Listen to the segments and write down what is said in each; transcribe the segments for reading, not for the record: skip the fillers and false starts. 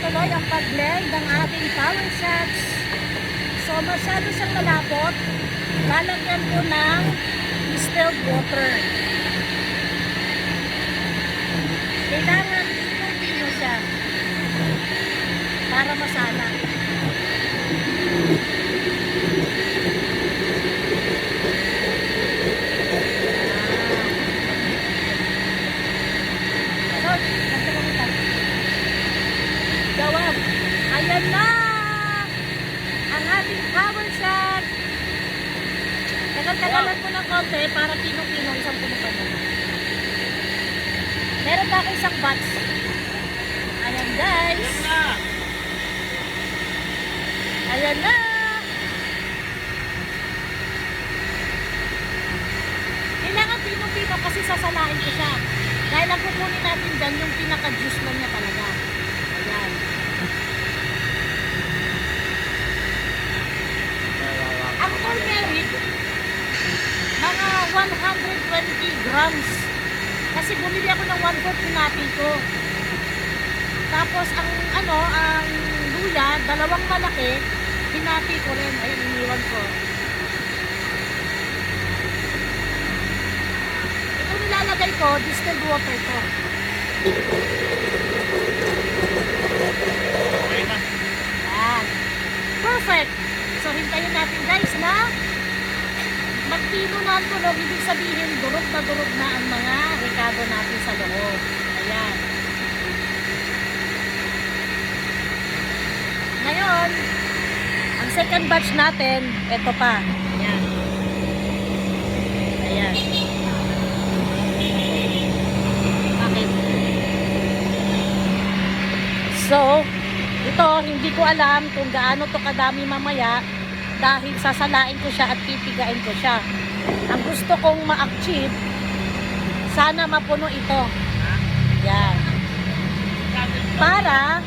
tuloy ang pag-blend ng ating power shots. So, masyado siyang malapot. Lalagyan ko ng distilled water. Kailangan pino siya para masala. Gawab. Ayan na ang ating power shot. Tagal-tagalan ko ng konti para pinong-pino isang pumukan na. Meron pa ako isang batch. Ayan guys. Ayan na. Kailangan pinong-pino kasi sasalain ko siya. Dahil ang kukunin natin dyan yung pinaka-juice lang niya talaga. Ayan. Ang turmeric, mga 120 grams. Kasi bumili ako ng 1/4 pinati ko. Tapos ang ang luya, dalawang malaki, pinati ko rin. Ayun, iniwan ko. Ito nilalagay ko, distilled water ko. Yan. Perfect. So, hintayin natin guys na magpino na ang tunog. Ibig sabihin, durog na ang mga rekado natin sa loob. Ayan. Ngayon, ang second batch natin, ito pa. Ayan. Ayan. Bakit? So, ito, hindi ko alam kung gaano to kadami mamaya dahil sasalain ko siya at pipigain ko siya. Ang gusto kong ma-achieve, sana mapuno ito. Yan. Para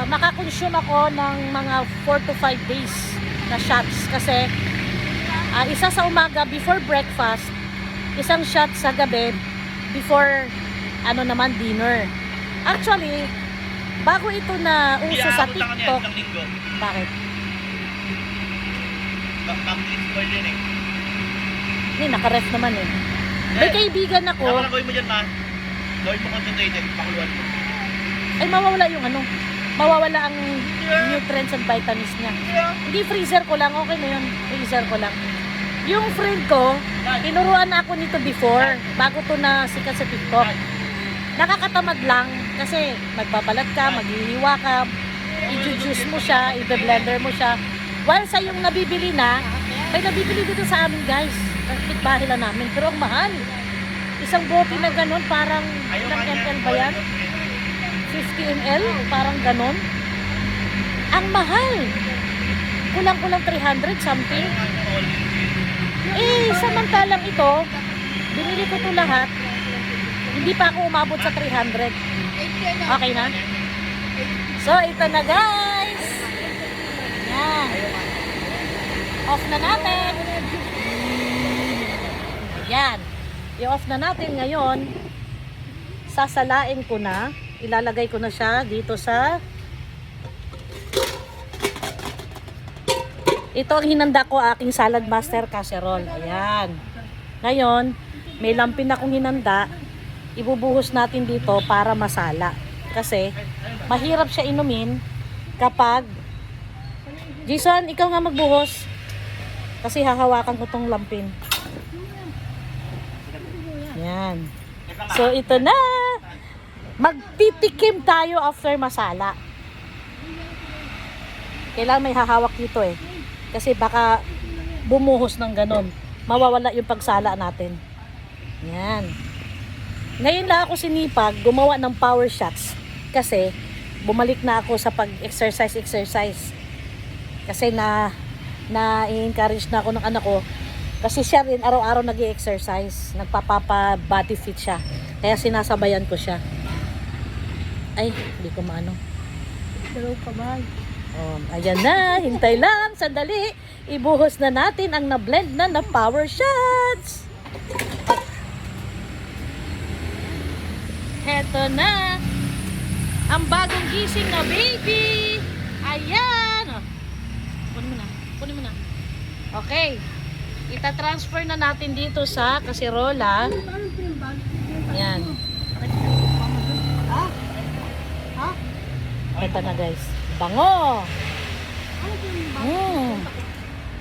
makakonsume ako ng mga 4 to 5 days na shots. Kasi isa sa umaga before breakfast, isang shot sa gabi before dinner. Actually, bago ito na uso sa TikTok. Bakit? Hindi, naka-ref naman eh. May kaibigan ako. Ano gawin mo dyan, ma? Gawin mo concentrated, pakuluan mo. Ay, mawawala yung mawawala ang nutrients and vitamins niya. Hindi, freezer ko lang. Okay na yun. Freezer ko lang. Yung friend ko, tinuruan na ako nito before, bago to na sikat sa TikTok. Nakakatamad lang kasi magbabalat ka, maghihiwa ka, i-juice mo siya, i-blender mo siya. While sa yung nabibili na, may nabibili dito sa amin guys. Kapitbahay lang namin, pero ang mahal. Isang bote na ganun, parang ilang ml ba yan? 50 ml, parang ganun. Ang mahal. Kulang-kulang 300 something. Eh, samantalang ito, binili ko to lahat. Hindi pa ako umabot sa 300. Okay na? So, ito na guys. Yan. Off na natin. Yan. I-off na natin ngayon. Sasalain ko na. Ilalagay ko na siya dito sa... Ito ang hinanda ko, aking salad master casserole. Ayan. Ngayon, may lampin akong hinanda. Ibubuhos natin dito para masala. Kasi, mahirap siya inumin kapag... Jason, ikaw nga magbuhos. Kasi hahawakan ko tong lampin. Yan. So, ito na. Magtitikim tayo after masala. Kailangan may hahawak dito eh. Kasi baka bumuhos ng ganon. Mawawala yung pagsala natin. Yan. Ngayon lang ako sinipag gumawa ng power shots. Kasi bumalik na ako sa pag-exercise. Kasi na-encourage na ako ng anak ko. Kasi siya rin araw-araw nag-exercise. Nagpapapa body fit siya. Kaya sinasabayan ko siya. Ay, hindi ko maano. Hello, kamay. Ayan na, hintay lang, sandali. Ibuhos na natin ang na-blend na power shots. Heto na. ang bagong gising na baby. Ayan. Oh. Kunin mo na. Kunin mo na. Okay. Ita-transfer na natin dito sa kasirola. Ayan. Ito na guys. Bango.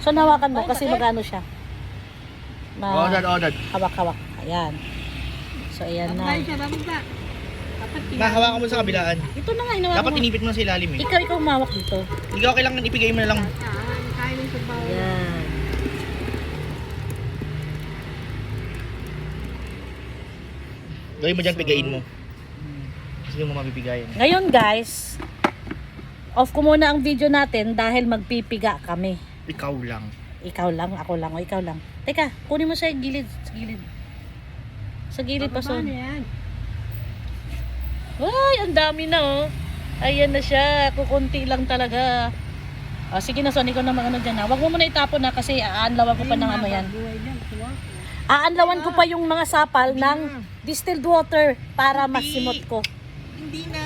So nawakan mo kasi magano siya. Odad. Hawak-hawak. Ayan. So ayan na. Mahawakan mo sa kabilaan. Ito na nga, hinawakan Dapat mo. inipit mo sa ilalim eh. Ikaw humawak dito. Ikaw kailangan ipigay mo na lang. Ayan. Gawin mo dyan, pigayin mo. Kasi mo mapipigayin. Ngayon guys, off ko muna ang video natin dahil magpipiga kami. Ikaw lang. Ikaw lang, ako lang, o ikaw lang. Teka, kunin mo sa gilid. Sa gilid. Sa gilid pa, Son. Ay, ang dami na oh. Ayan na siya. Kukunti lang talaga. O, sige na, Son. Ikaw na ano dyan ha. Huwag mo muna itapon na kasi aanlawan ko pa ng ano yan. Aanlawan ko pa yung mga sapal ng distilled water para masimot ko. Hindi na.